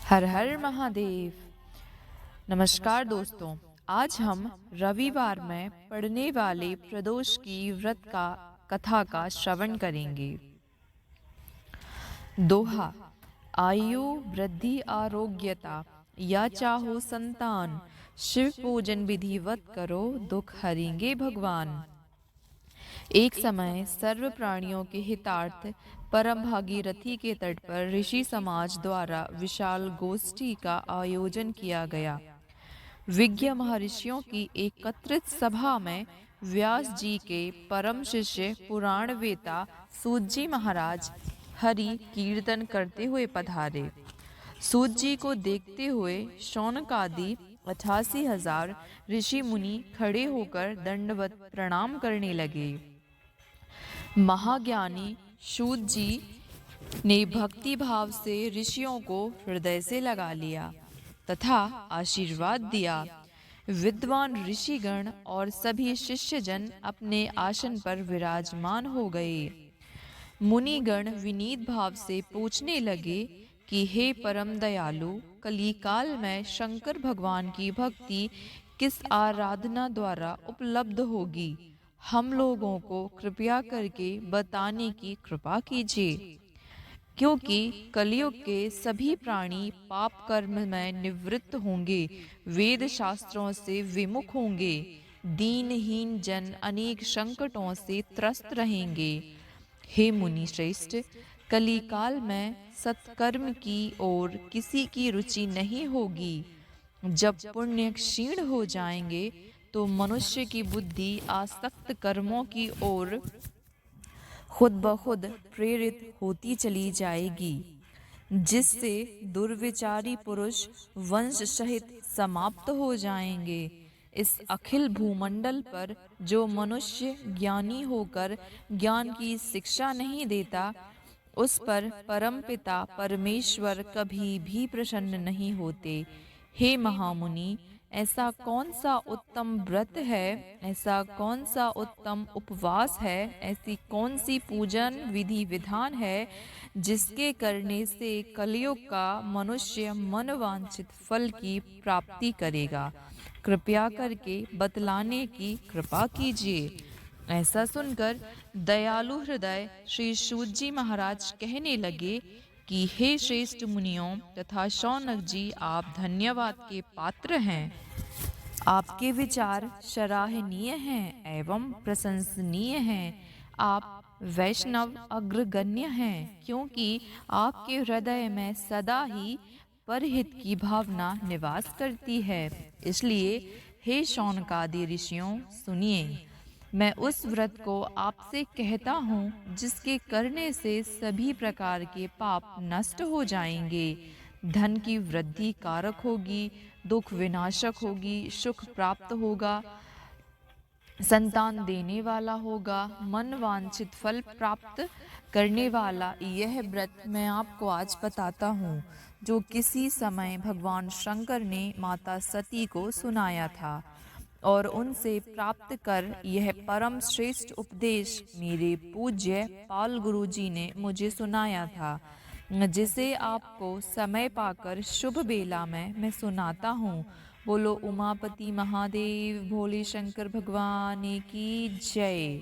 हर हर महादेव। नमस्कार दोस्तों, आज हम रविवार में पढ़ने वाले प्रदोष की व्रत का कथा का श्रवण करेंगे। दोहा। आयु वृद्धि आरोग्यता या चाहो संतान, शिव पूजन विधिवत करो दुख हरेंगे भगवान। एक समय सर्व प्राणियों के हितार्थ परम भागीरथी के तट पर ऋषि समाज द्वारा विशाल गोष्ठी का आयोजन किया गया। विज्ञ महर्षियों की एकत्रित सभा में व्यास जी के परम शिष्य पुराण वेता सूत जी महाराज हरि कीर्तन करते हुए पधारे। सूत जी को देखते हुए शौनक आदि 88,000 ऋषि मुनि खड़े होकर दंडवत प्रणाम करने लगे। महाज्ञानी सूत जी ने भक्ति भाव से ऋषियों को हृदय से लगा लिया तथा आशीर्वाद दिया। विद्वान ऋषिगण और सभी शिष्यजन अपने आसन पर विराजमान हो गए। मुनिगण विनीत भाव से पूछने लगे कि हे परम दयालु, कलिकाल में शंकर भगवान की भक्ति किस आराधना द्वारा उपलब्ध होगी? हम लोगों को कृपया करके बताने की कृपा कीजिए, क्योंकि कलयुग के सभी प्राणी पाप कर्म में निवृत्त होंगे, वेद शास्त्रों से विमुख होंगे, दीनहीन जन अनेक संकटों से त्रस्त रहेंगे। हे मुनि श्रेष्ठ, कलिकाल में सत्कर्म की ओर किसी की रुचि नहीं होगी। जब पुण्य क्षीण हो जाएंगे तो मनुष्य की बुद्धि आसक्त कर्मों की ओर खुद ब खुद प्रेरित होती चली जाएगी, जिससे दुर्विचारी पुरुष वंश सहित समाप्त हो जाएंगे। इस अखिल भूमंडल पर जो मनुष्य ज्ञानी होकर ज्ञान की शिक्षा नहीं देता, उस पर परमपिता परमेश्वर कभी भी प्रसन्न नहीं होते। हे महामुनि, ऐसा कौन सा उत्तम व्रत है, ऐसा कौन सा उत्तम उपवास है, ऐसी कौन सी पूजन विधि विधान है जिसके करने से कलयुग का मनुष्य मनवांछित फल की प्राप्ति करेगा? कृपया करके बतलाने की कृपा कीजिए। ऐसा सुनकर दयालु हृदय श्री सूत जी महाराज कहने लगे कि हे श्रेष्ठ मुनियों तथा शौनक जी, आप धन्यवाद के पात्र हैं। आपके विचार सराहनीय हैं एवं प्रशंसनीय हैं। आप वैष्णव अग्रगण्य हैं, क्योंकि आपके हृदय में सदा ही परहित की भावना निवास करती है। इसलिए हे शौनकादि ऋषियों, सुनिए, मैं उस व्रत को आपसे कहता हूँ जिसके करने से सभी प्रकार के पाप नष्ट हो जाएंगे, धन की वृद्धि कारक होगी, दुख विनाशक होगी, सुख प्राप्त होगा, संतान देने वाला होगा, मन वांछित फल प्राप्त करने वाला। यह व्रत मैं आपको आज बताता हूँ, जो किसी समय भगवान शंकर ने माता सती को सुनाया था और उनसे प्राप्त कर यह परम श्रेष्ठ उपदेश मेरे पूज्य पाल गुरु जी ने मुझे सुनाया था, जिसे आपको समय पाकर शुभ बेला में मैं सुनाता हूँ। बोलो उमापति महादेव भोले शंकर भगवान की जय।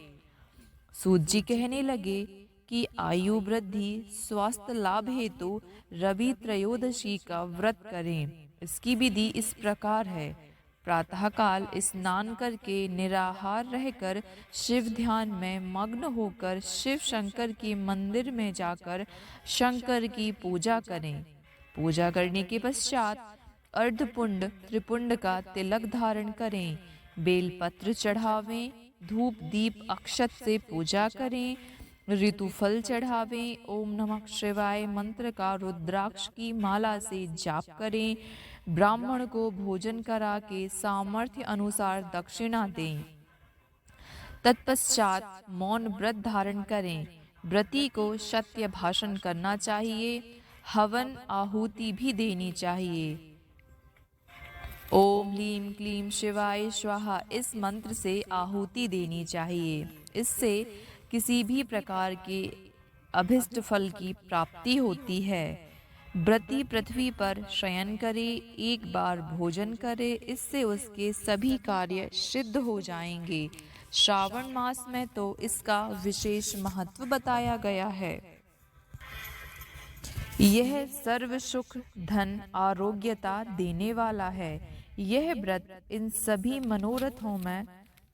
सूत जी कहने लगे कि आयु वृद्धि स्वास्थ्य लाभ हेतु रवि त्रयोदशी का व्रत करें। इसकी विधि इस प्रकार है। प्रातःकाल स्नान करके निराहार रहकर शिव ध्यान में मग्न होकर शिव शंकर के मंदिर में जाकर शंकर की पूजा करें। पूजा करने के पश्चात अर्धपुंड त्रिपुंड का तिलक धारण करें, बेलपत्र चढ़ावें, धूप दीप अक्षत से पूजा करें, ऋतुफल चढ़ावें, ओम नमः शिवाय मंत्र का रुद्राक्ष की माला से जाप करें, ब्राह्मण को भोजन करा के सामर्थ्य अनुसार दक्षिणा दें। तत्पश्चात मौन व्रत धारण करें। व्रती को सत्य भाषण करना चाहिए, हवन आहुति भी देनी चाहिए। ओम ह्लीं क्लीं शिवाय स्वाहा इस मंत्र से आहुति देनी चाहिए। इससे किसी भी प्रकार के अभिष्ट फल की प्राप्ति होती है। व्रती पृथ्वी पर शयन करे, एक बार भोजन करे, इससे उसके सभी कार्य सिद्ध हो जाएंगे। श्रावण मास में तो इसका विशेष महत्व बताया गया है। यह सर्व सुख, धन, आरोग्यता देने वाला है। यह व्रत इन सभी मनोरथों में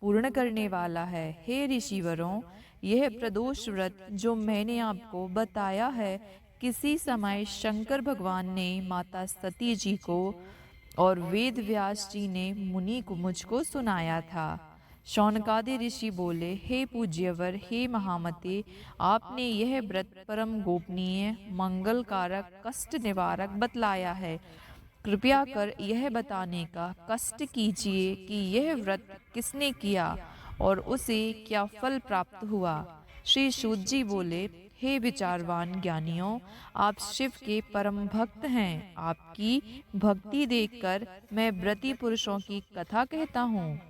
पूर्ण करने वाला है। हे ऋषिवरों, यह प्रदोष व्रत जो मैंने आपको बताया है, किसी समय शंकर भगवान ने माता सती जी को और वेद व्यास जी ने मुनि को मुझको सुनाया था। शौनकादि ऋषि बोले, हे पूज्यवर, हे महामते, आपने यह व्रत परम गोपनीय, मंगलकारक, कष्ट निवारक बतलाया है। कृपया कर यह बताने का कष्ट कीजिए कि यह व्रत किसने किया और उसे क्या फल प्राप्त हुआ। श्री सूत जी बोले, हे विचारवान ज्ञानियों, आप शिव के परम भक्त हैं। आपकी भक्ति देखकर मैं व्रती पुरुषों की कथा कहता हूँ।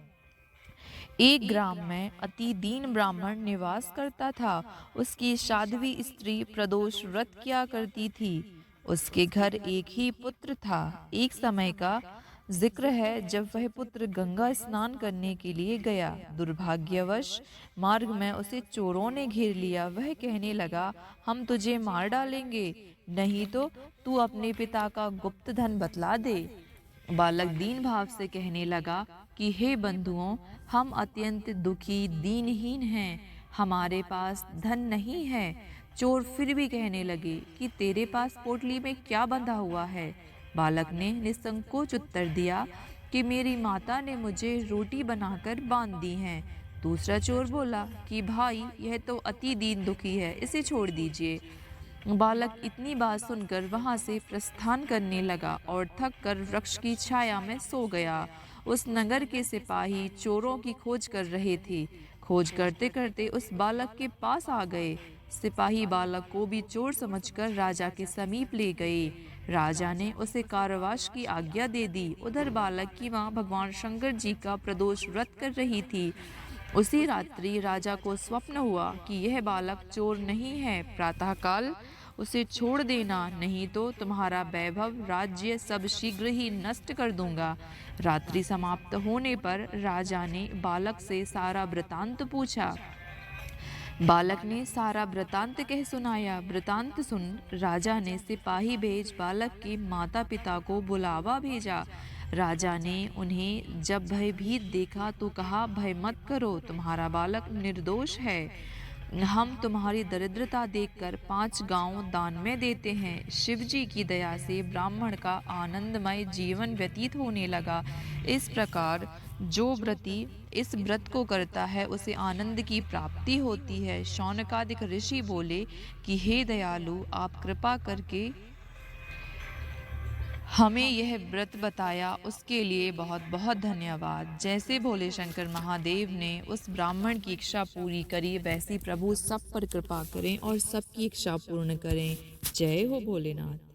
एक ग्राम में अति दीन ब्राह्मण निवास करता था। उसकी साध्वी स्त्री प्रदोष व्रत किया करती थी। उसके घर एक ही पुत्र था। एक समय का जिक्र है जब वह पुत्र गंगा स्नान करने के लिए गया। दुर्भाग्यवश मार्ग में उसे चोरों ने घेर लिया। वह कहने लगा, हम तुझे मार डालेंगे, नहीं तो तू अपने पिता का गुप्त धन बतला दे। बालक दीन भाव से कहने लगा कि हे बंधुओं, हम अत्यंत दुखी दीनहीन हैं, हमारे पास धन नहीं है। चोर फिर भी कहने लगे कि तेरे पास पोटली में क्या बंधा हुआ है। बालक ने निसंकोच उत्तर दिया कि मेरी माता ने मुझे रोटी बनाकर बांध दी है। दूसरा चोर बोला कि भाई, यह तो अति दीन दुखी है, इसे छोड़ दीजिए। बालक इतनी बात सुनकर वहां से प्रस्थान करने लगा और थक कर वृक्ष की छाया में सो गया। उस नगर के सिपाही चोरों की खोज कर रहे थे। खोज करते करते उस बालक के पास आ गए। सिपाही बालक को भी चोर समझकर राजा के समीप ले गए। राजा ने उसे कारावास की आज्ञा दे दी। उधर बालक की मां भगवान शंकर जी का प्रदोष व्रत कर रही थी। उसी रात्रि राजा को स्वप्न हुआ कि यह बालक चोर नहीं है। प्रातःकाल उसे छोड़ देना, नहीं तो तुम्हारा वैभव, राज्य सब शीघ्र ही नष्ट कर दूंगा। रात्रि समाप्त होने पर राजा ने बालक से सारा वृतांत पूछा। बालक ने सारा वृतांत कह सुनाया। वृतांत सुन राजा ने सिपाही भेज बालक के माता पिता को बुलावा भेजा। राजा ने उन्हें जब भयभीत देखा तो कहा, भय मत करो, तुम्हारा बालक निर्दोष है। हम तुम्हारी दरिद्रता देखकर 5 गांव दान में देते हैं। शिव जी की दया से ब्राह्मण का आनंदमय जीवन व्यतीत होने लगा। इस प्रकार जो व्रती इस व्रत को करता है उसे आनंद की प्राप्ति होती है। शौनकादिक ऋषि बोले कि हे दयालु, आप कृपा करके हमें यह व्रत बताया, उसके लिए बहुत बहुत धन्यवाद। जैसे भोले शंकर महादेव ने उस ब्राह्मण की इच्छा पूरी करी, वैसी प्रभु सब पर कृपा करें और सबकी इच्छा पूर्ण करें। जय हो भोलेनाथ।